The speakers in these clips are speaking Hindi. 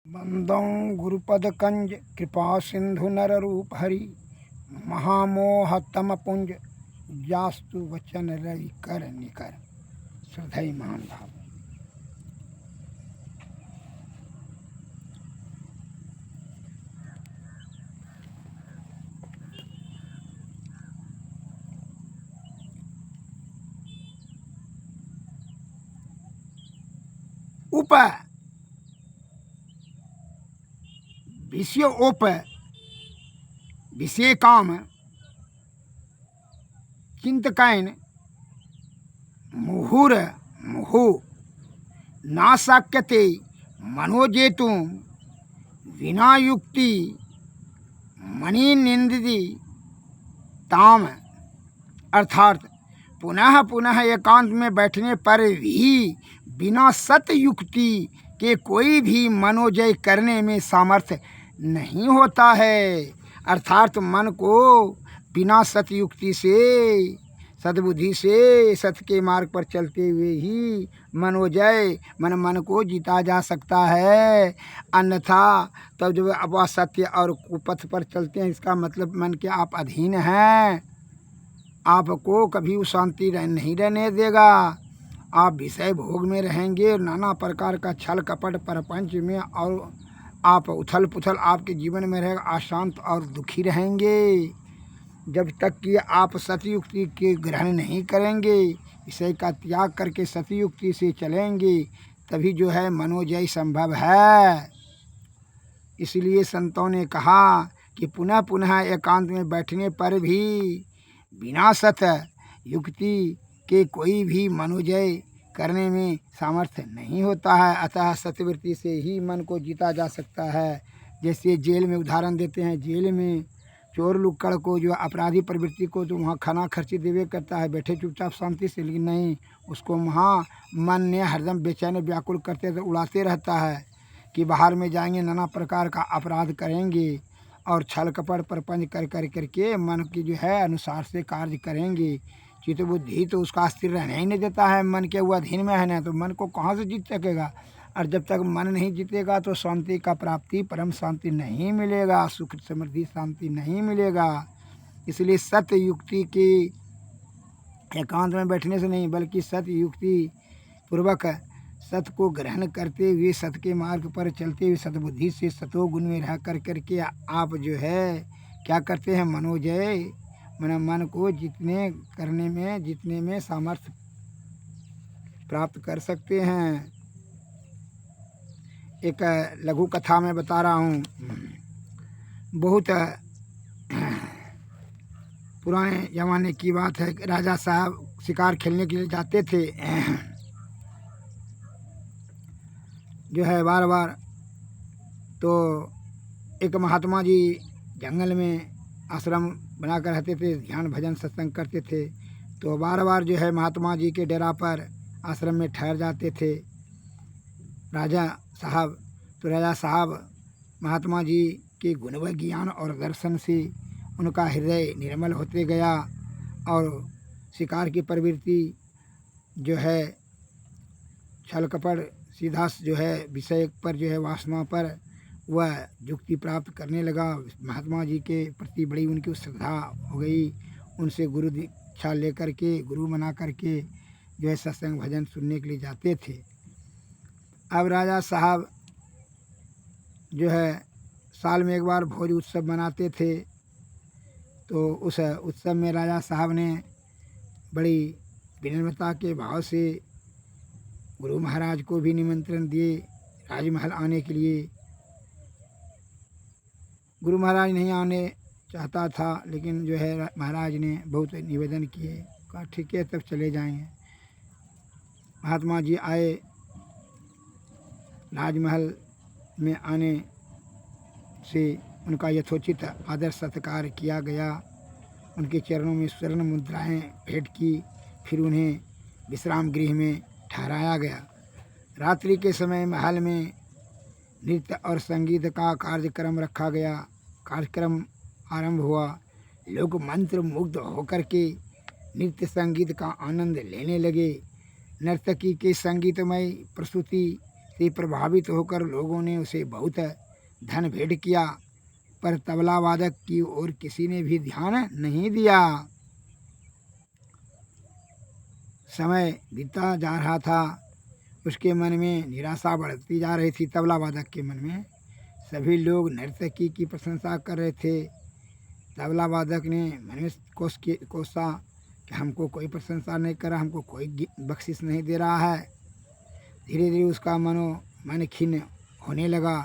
वंदौ गुरुपद कंज कृपा सिंधु नर रूप हरि महामोह तम पुंज जास्तु वचन रवि कर निकर श्रद्धेय महान भाव। उप विषय ओप विषय काम चिंतकैन मुहुर मुहु ना शक्यते मनोजेतुं विना युक्ति मणि निंदति ताम। अर्थात पुनः पुनः एकांत में बैठने पर भी बिना सत्य युक्ति के कोई भी मनोजय करने में सामर्थ्य नहीं होता है। अर्थात मन को बिना सत्य युक्ति से सद्बुद्धि से सत्य के मार्ग पर चलते हुए ही मनोजय मन को जीता जा सकता है। अन्यथा तब जब आप असत्य और कुपथ पर चलते हैं, इसका मतलब मन के आप अधीन हैं, आपको कभी वो शांति नहीं रहने देगा। आप विषय भोग में रहेंगे, नाना प्रकार का छल कपट प्रपंच में, और आप उथल पुथल आपके जीवन में रहेगा, अशांत और दुखी रहेंगे। जब तक कि आप सतयुक्ति के ग्रहण नहीं करेंगे, विषय का त्याग करके सतयुक्ति से चलेंगे, तभी जो है मनोजय संभव है। इसलिए संतों ने कहा कि पुनः पुनः एकांत में बैठने पर भी बिना सत युक्ति के कोई भी मनोजय करने में सामर्थ्य नहीं होता है। अतः सत्यवृत्ति से ही मन को जीता जा सकता है। जैसे जेल में उदाहरण देते हैं, जेल में चोर लुक्कड़ को जो अपराधी प्रवृत्ति को तो वहाँ खाना खर्ची देवे करता है, बैठे चुपचाप शांति से, लेकिन नहीं, उसको वहाँ मन ने हरदम बेचैन व्याकुल करते उड़ाते रहता है कि बाहर में जाएंगे, नाना प्रकार का अपराध करेंगे और छल कपट प्रपंच कर करके मन की जो है अनुसार से कार्य करेंगे। चित्त बुद्धि तो उसका स्थिर रहने ही नहीं देता है, मन के वो अधीन में है ना, तो मन को कहाँ से जीत सकेगा। और जब तक मन नहीं जीतेगा तो शांति का प्राप्ति, परम शांति नहीं मिलेगा, सुख समृद्धि शांति नहीं मिलेगा। इसलिए सत्य युक्ति के एकांत में बैठने से नहीं, बल्कि सत्य युक्ति पूर्वक सत्य को ग्रहण करते हुए सत्य के मार्ग पर चलते हुए सद्बुद्धि से सतोगुण में रह करके आप जो है क्या करते हैं, मनोजय मन को जीतने में सामर्थ्य प्राप्त कर सकते हैं। एक लघु कथा में बता रहा हूँ। बहुत पुराने ज़माने की बात है। राजा साहब शिकार खेलने के लिए जाते थे, जो है बार बार। तो एक महात्मा जी जंगल में आश्रम बनाकर रहते थे, ध्यान भजन सत्संग करते थे। तो बार बार जो है महात्मा जी के डेरा पर आश्रम में ठहर जाते थे राजा साहब। तो राजा साहब महात्मा जी के गुणवत ज्ञान और दर्शन से उनका हृदय निर्मल होते गया और शिकार की प्रवृत्ति जो है छल कपट सीधा जो है विषय पर जो है वासना पर वह युक्ति प्राप्त करने लगा। महात्मा जी के प्रति बड़ी उनकी श्रद्धा हो गई। उनसे गुरु दीक्षा लेकर के, गुरु बना करके जो है सत्संग भजन सुनने के लिए जाते थे। अब राजा साहब जो है साल में एक बार भोज उत्सव मनाते थे। तो उस उत्सव में राजा साहब ने बड़ी विनम्रता के भाव से गुरु महाराज को भी निमंत्रण दिए राजमहल आने के लिए। गुरु महाराज नहीं आने चाहता था, लेकिन जो है महाराज ने बहुत निवेदन किए, कहा ठीक है तब चले जाएंगे। महात्मा जी आए, राजमहल में आने से उनका यथोचित आदर सत्कार किया गया। उनके चरणों में स्वर्ण मुद्राएं भेंट की, फिर उन्हें विश्राम गृह में ठहराया गया। रात्रि के समय महल में नृत्य और संगीत का कार्यक्रम रखा गया। कार्यक्रम आरंभ हुआ। लोग मंत्र मुग्ध होकर के नृत्य संगीत का आनंद लेने लगे। नर्तकी के संगीतमय प्रस्तुति से प्रभावित होकर लोगों ने उसे बहुत धन भेंट किया, पर तबला वादक की ओर किसी ने भी ध्यान नहीं दिया। समय बीतता जा रहा था, उसके मन में निराशा बढ़ती जा रही थी। तबला वादक के मन में सभी लोग नर्तकी की प्रशंसा कर रहे थे। तबला वादक ने मन में कोसा कि हमको कोई प्रशंसा नहीं कर रहा, हमको कोई बख्शिश नहीं दे रहा है। धीरे धीरे उसका मन खिन्न होने लगा।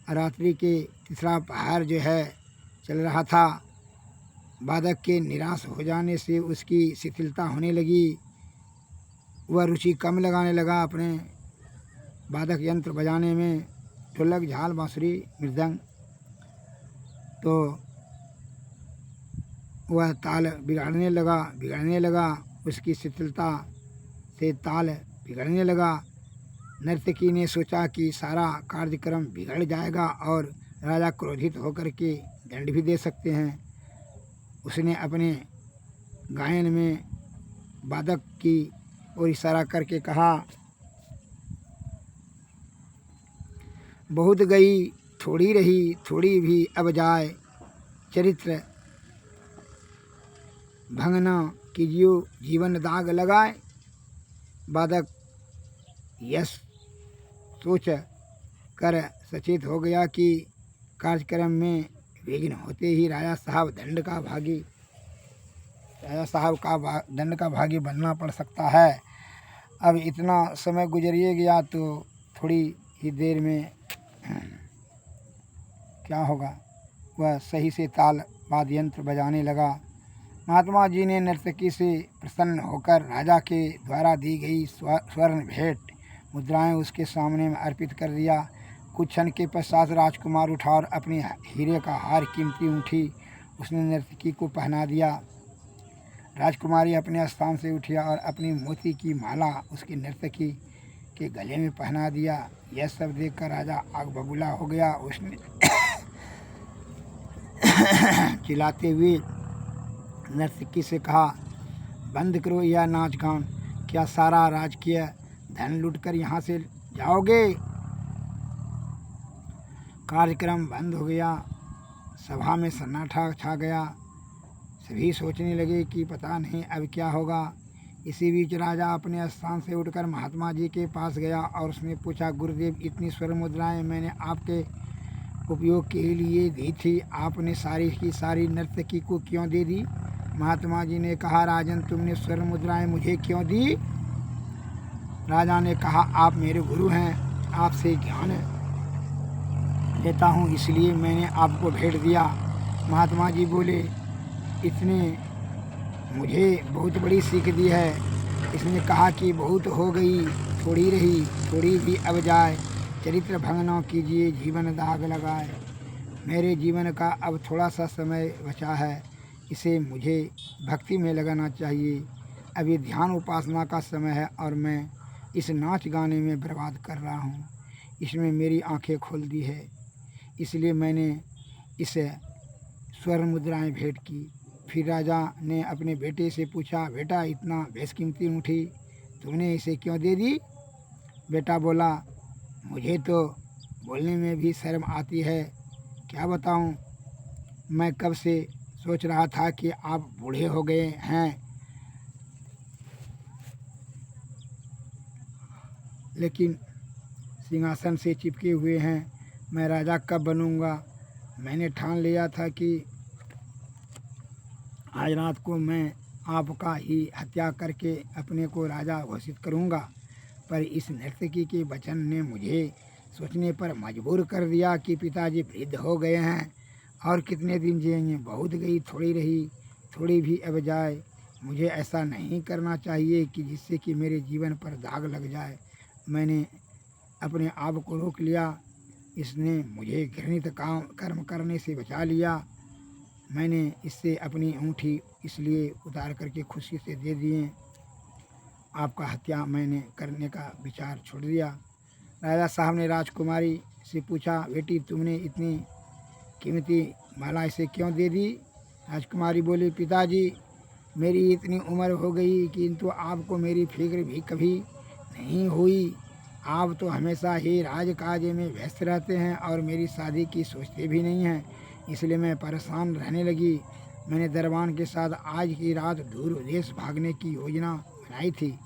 रात्रि के तीसरा पहर जो है चल रहा था। वादक के निराश हो जाने से उसकी शिथिलता होने लगी। वह रुचि कम लगाने लगा अपने वादक यंत्र बजाने में, ढोलक, झाल, बांसुरी, मृदंग। तो वह ताल बिगाड़ने लगा। उसकी शिथिलता से ताल बिगड़ने लगा। नर्तकी ने सोचा कि सारा कार्यक्रम बिगड़ जाएगा और राजा क्रोधित होकर के दंड भी दे सकते हैं। उसने अपने गायन में वादक की ओर इशारा करके कहा, बहुत गई थोड़ी रही, थोड़ी भी अब जाए, चरित्र भंगना कीजियो, जीवन दाग लगाए। वादक यह सोच कर सचेत हो गया कि कार्यक्रम में विघ्न होते ही राजा साहब दंड का भागी बनना पड़ सकता है। अब इतना समय गुजरिए गया तो थोड़ी ही देर में क्या होगा। वह सही से ताल वाद्य यंत्र बजाने लगा। महात्मा जी ने नर्तकी से प्रसन्न होकर राजा के द्वारा दी गई स्वर्ण भेंट मुद्राएं उसके सामने में अर्पित कर दिया। कुछ क्षण के पश्चात राजकुमार उठा और अपने हीरे का हार, कीमती ऊँटी उसने नर्तकी को पहना दिया। राजकुमारी अपने स्थान से उठी और अपनी मोती की माला उसकी नर्तकी के गले में पहना दिया। यह सब देखकर राजा आग बबूला हो गया। उसने चिल्लाते हुए नर्तकी से कहा, बंद करो यह नाच गान। क्या सारा राजकीय धन लूटकर यहाँ से जाओगे? कार्यक्रम बंद हो गया। सभा में सन्नाटा छा गया। सभी सोचने लगे कि पता नहीं अब क्या होगा। इसी बीच राजा अपने स्थान से उठकर महात्मा जी के पास गया और उसने पूछा, गुरुदेव, इतनी स्वर्ण मुद्राएं मैंने आपके उपयोग के लिए दी थी, आपने सारी की सारी नर्तकी को क्यों दे दी? महात्मा जी ने कहा, राजन, तुमने स्वर्ण मुद्राएं मुझे क्यों दी? राजा ने कहा, आप मेरे गुरु हैं, आपसे ज्ञान लेता हूँ, इसलिए मैंने आपको भेंट दिया। महात्मा जी बोले, इसने मुझे बहुत बड़ी सीख दी है। इसने कहा कि बहुत हो गई, थोड़ी रही, थोड़ी भी अब जाए, चरित्र भंग न कीजिए, जीवन दाग लगाए। मेरे जीवन का अब थोड़ा सा समय बचा है, इसे मुझे भक्ति में लगाना चाहिए। अभी ध्यान उपासना का समय है और मैं इस नाच गाने में बर्बाद कर रहा हूँ। इसमें मेरी आंखें खोल दी है, इसलिए मैंने इसे स्वर्ण मुद्राएं भेंट की। फिर राजा ने अपने बेटे से पूछा, बेटा, इतना बेशकीमती ऊँटी तुमने इसे क्यों दे दी? बेटा बोला, मुझे तो बोलने में भी शर्म आती है, क्या बताऊं। मैं कब से सोच रहा था कि आप बूढ़े हो गए हैं, लेकिन सिंहासन से चिपके हुए हैं। मैं राजा कब बनूंगा? मैंने ठान लिया था कि आज रात को मैं आपका ही हत्या करके अपने को राजा घोषित करूंगा, पर इस नर्तकी के वचन ने मुझे सोचने पर मजबूर कर दिया कि पिताजी वृद्ध हो गए हैं और कितने दिन जिएंगे। बहुत गई, थोड़ी रही, थोड़ी भी अब जाए। मुझे ऐसा नहीं करना चाहिए कि जिससे कि मेरे जीवन पर दाग लग जाए। मैंने अपने आप को रोक लिया। इसने मुझे घृणित कर्म करने से बचा लिया। मैंने इससे अपनी ऊँटी इसलिए उतार करके खुशी से दे दिए। आपका हत्या मैंने करने का विचार छोड़ दिया। राजा साहब ने राजकुमारी से पूछा, बेटी, तुमने इतनी कीमती माला इसे क्यों दे दी? राजकुमारी बोली, पिताजी, मेरी इतनी उम्र हो गई किंतु आपको मेरी फिक्र भी कभी नहीं हुई। आप तो हमेशा ही राजकाज में व्यस्त रहते हैं और मेरी शादी की सोचते भी नहीं हैं, इसलिए मैं परेशान रहने लगी। मैंने दरबान के साथ आज की रात दूर देश भागने की योजना बनाई थी।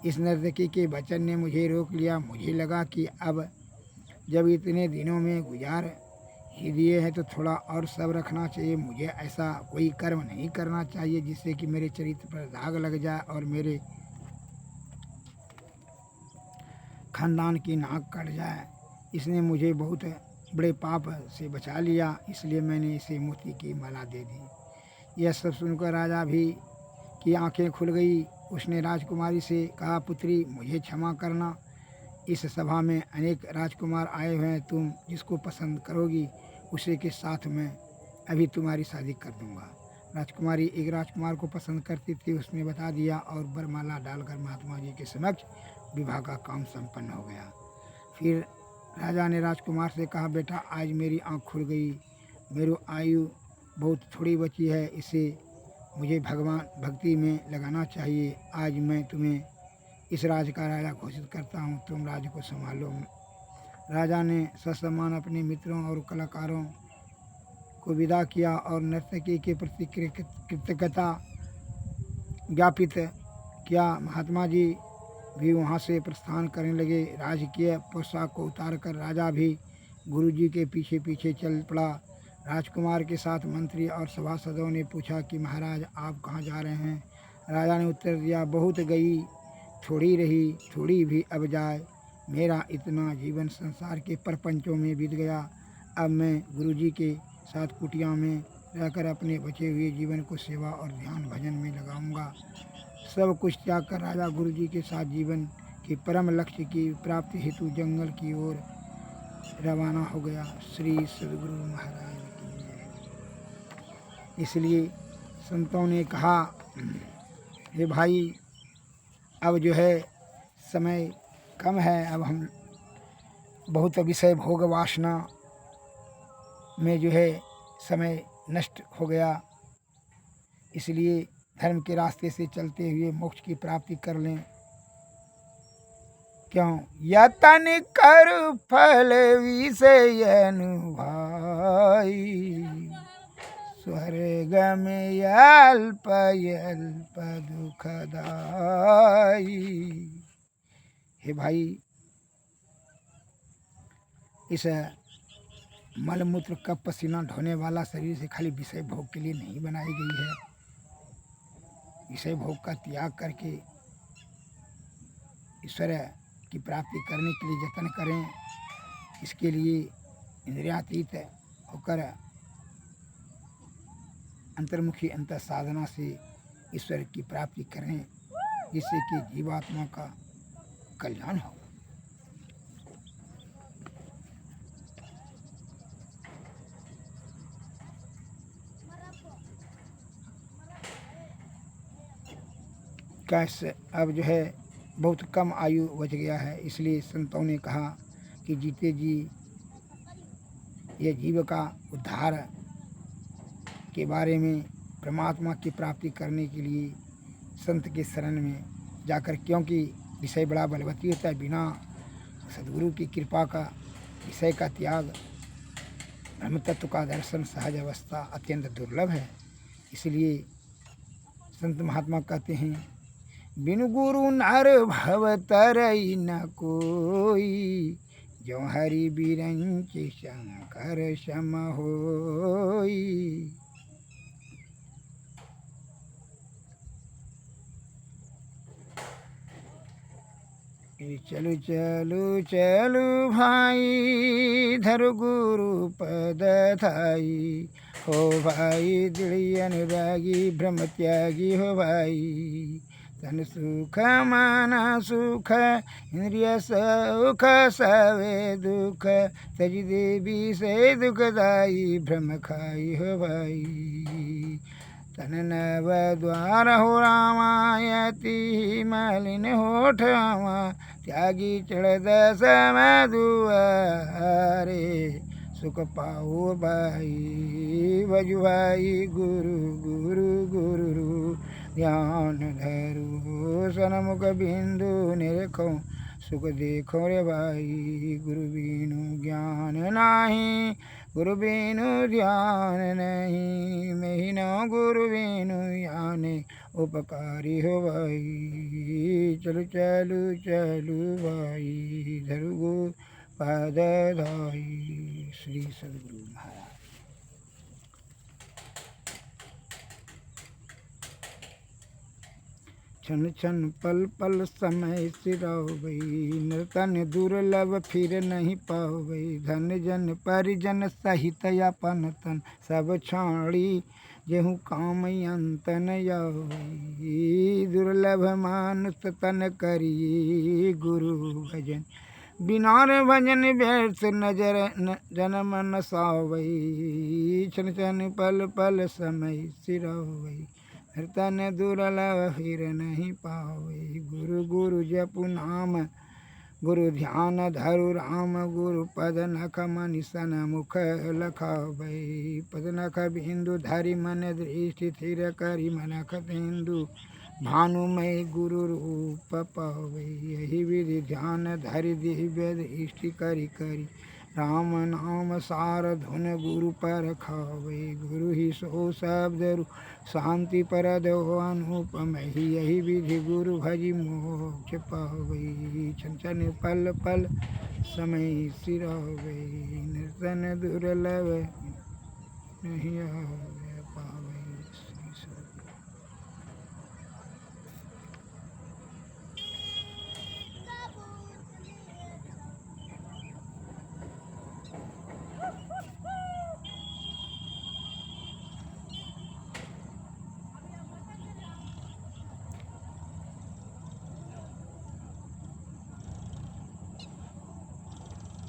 इस नर्तकी के वचन ने मुझे रोक लिया। मुझे लगा कि अब जब इतने दिनों में गुजार ही दिए हैं तो थोड़ा और सब्र रखना चाहिए। मुझे ऐसा कोई कर्म नहीं करना चाहिए जिससे कि मेरे चरित्र पर दाग लग जाए और मेरे खानदान की नाक कट जाए। इसने मुझे बहुत बड़े पाप से बचा लिया, इसलिए मैंने इसे मोती की माला दे दी। यह सब सुनकर राजा भी की आंखें खुल गई। उसने राजकुमारी से कहा, पुत्री मुझे क्षमा करना, इस सभा में अनेक राजकुमार आए हुए हैं, तुम जिसको पसंद करोगी उसी के साथ मैं अभी तुम्हारी शादी कर दूंगा। राजकुमारी एक राजकुमार को पसंद करती थी, उसने बता दिया और वरमाला डालकर महात्मा जी के समक्ष विवाह का काम संपन्न हो गया। फिर राजा ने राजकुमार से कहा, बेटा आज मेरी आँख खुल गई, मेरी आयु बहुत थोड़ी बची है, इसे मुझे भगवान भक्ति में लगाना चाहिए। आज मैं तुम्हें इस राज का राजा घोषित करता हूँ, तुम राज्य को संभालो। राजा ने ससम्मान अपने मित्रों और कलाकारों को विदा किया और नर्तकी के प्रति कृतज्ञता ज्ञापित किया। महात्मा जी भी वहाँ से प्रस्थान करने लगे। राजकीय पोशाक को उतारकर राजा भी गुरुजी के पीछे पीछे चल पड़ा। राजकुमार के साथ मंत्री और सभासदों ने पूछा कि महाराज आप कहाँ जा रहे हैं। राजा ने उत्तर दिया, बहुत गई थोड़ी रही, थोड़ी भी अब जाए। मेरा इतना जीवन संसार के प्रपंचों में बीत गया, अब मैं गुरुजी के साथ कुटिया में रहकर अपने बचे हुए जीवन को सेवा और ध्यान भजन में लगाऊंगा। सब कुछ त्याग कर राजा गुरुजी के साथ जीवन के परम लक्ष्य की प्राप्ति हेतु जंगल की ओर रवाना हो गया। श्री सद्गुरु महाराज की जय। इसलिए संतों ने कहा, हे भाई अब जो है समय कम है, अब हम बहुत विषय भोग वासना में जो है समय नष्ट हो गया, इसलिए धर्म के रास्ते से चलते हुए मोक्ष की प्राप्ति कर लें। क्यों यतन कर फल विषय भाई, स्वर्ग में अल्प अल्प दुखदाई। हे भाई इस मलमूत्र का पसीना ढोने वाला शरीर से खाली विषय भोग के लिए नहीं बनाई गई है। विषय भोग का त्याग करके ईश्वर की प्राप्ति करने के लिए यत्न करें। इसके लिए इंद्रियातीत होकर अंतर्मुखी अंतर साधना से ईश्वर की प्राप्ति करें, जिससे कि जीवात्मा का कल्याण हो। कैसे अब जो है बहुत कम आयु बच गया है, इसलिए संतों ने कहा कि जीते जी ये जीव का उद्धार के बारे में परमात्मा की प्राप्ति करने के लिए संत के शरण में जाकर, क्योंकि विषय बड़ा बलवती होता है, बिना सद्गुरु की कृपा का विषय का त्याग, ब्रह्म तत्व का दर्शन सहज अवस्था अत्यंत दुर्लभ है। इसलिए संत महात्मा कहते हैं, बिनु गुरु नर भव तरई न कोई, जो हरि बिरंच शंकर सम होई। चलु चलु चलु भाई, धर गुरु पद थाई, हो भाई दृढ़ अनुरागी ब्रह्म त्यागी हो भाई। तन सुख मन सुख इंद्रिय सुख सवे दुख, तज देवी से दुखदाई भ्रम खाई हो भाई। तन नव द्वार हो रामायति मलिन होठ रामा, त्यागी चढ़ दस दुआरे, सुख पाओ भाई भजु भाई गुरु गुरु गुरु ध्यान धरू। सनमुख बिंदु निरखो सुख देखो रे भाई। गुरु बिनु ज्ञान नाही, गुरु बिनु ध्यान नहीं। मैं न गुरु बिनु आने उपकारी हो भाई। चलू चलू चलू भाई, धरु गुरु पद धाई। श्री सद्गुरु महाराज। क्षण क्षण पल पल समय सिरावै, नर्तन दुर्लभ फिर नहीं पावै। धन जन परिजन सहित अपन तन, सब छाड़ी जेहू काम अंत न आवै। दुर्लभ मानुष तन करी गुरु भजन, बिना भजन व्यर्थ नजर जन्म न सावै। क्षण क्षण पल पल समय सिरावै, तन दुर्लभ फिर नहीं पावे। गुरु गुरु जपु नाम, गुरु ध्यान धरु राम। गुरु पद नख मनि सन मुख लखावै। पद नख बिंदु धरि मन दृष्टि स्थिर करि, मनख बिंदु भानुमय गुरु रूप पावै। यही विधि ध्यान धरि दिव्य दृष्टि करि करि, राम नाम सार धुन गुरु पर खावै। गुरु ही सो शब्द शांति परद हो अनुपम ही, यही विधि गुरु भजि मोक्ष पावै। क्षण क्षण पल पल समय सिरावै, निर्धन दुर्लभ नहीं आवै पावै।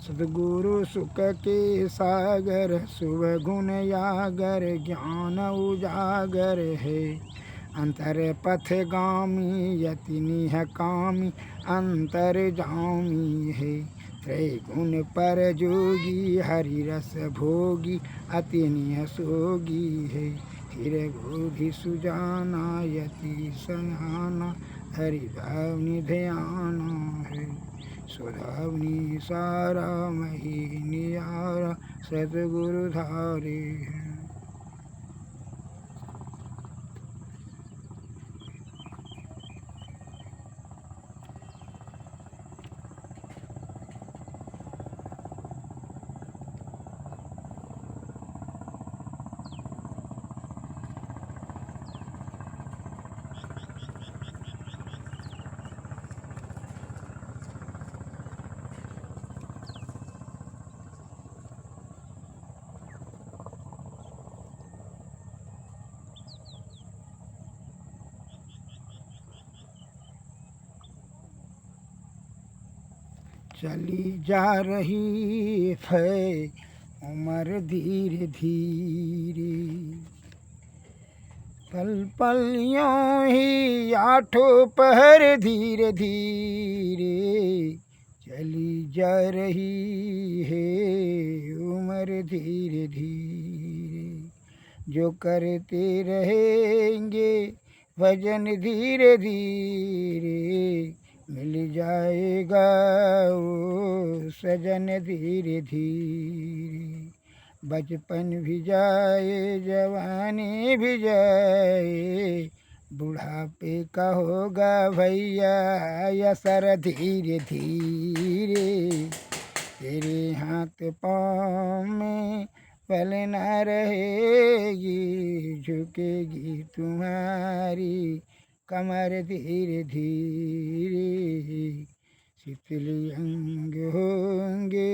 सद्गुरु सुख के सागर, शुभ गुण यागर, ज्ञान उजागर है। अंतर पथ गामी यति निह कामी, अंतर जामी है। त्रैगुण पर जोगी, हरि रस भोगी, अति निह सोगी है। फिर बोधि सुजाना, यति सयाना, हरि भाव निध्याना है। सुधावनी सारा मही नियारा, सतगुरु धारे हैं। चली जा रही है उम्र धीरे धीरे, पल पल यूं ही आठों पहर धीरे धीरे। चली जा रही है उम्र धीरे धीरे, जो करते रहेंगे भजन धीरे धीरे, मिल जाएगा वो सजन धीरे धीरे। बचपन भी जाए जवानी भी जाए, बुढ़ापे का होगा भैया असर धीरे धीरे। तेरे हाथ पाँव में पल न रहेगी, झुकेगी तुम्हारी कमर धीरे धीरे। शिथिल अंग होंगे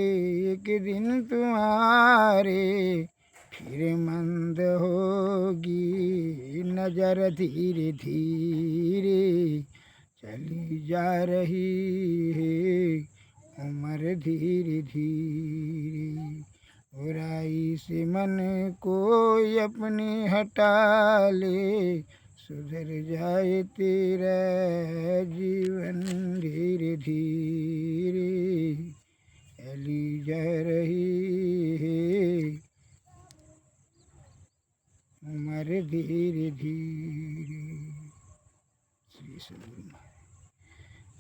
एक दिन तुम्हारे, फिर मंद होगी नजर धीरे धीरे। चली जा रही है उम्र धीरे धीरे, बुराई से मन को अपने हटा ले, सुधर जाए तेरा जीवन धीरे धीरे। चली जा रही है उम्र धीरे धीरे। श्री सद्गुरु।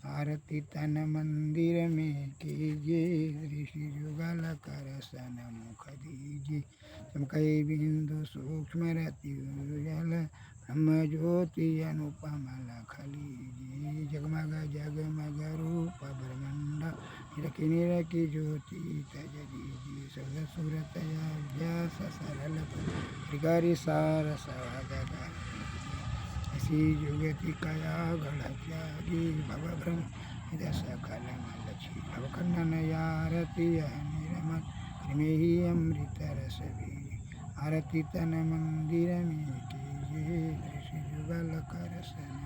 आरती तन मंदिर में कीजिए, ऋषि जुगल कर सन मुख दीजिए। चमकई बिंदु सूक्ष्म रति उजल, ब्रह्म ज्योति अनुपम लख लीजिए। जगमग जगमग रूप ब्रह्मांड, निरखी निरखी ज्योति तज दीजिए। शब्द सूरत अभ्यास सरल त्रिकारी सार सवग ऐसी जुगति कया गढ़ त्यागी। भव ब्रह्म दस कल मलछी, भव खंडन आरती निर्मल, में ही अमृत रस भी। आरती तन मंदिर में कीजिए, ऋषि जुगल कर सन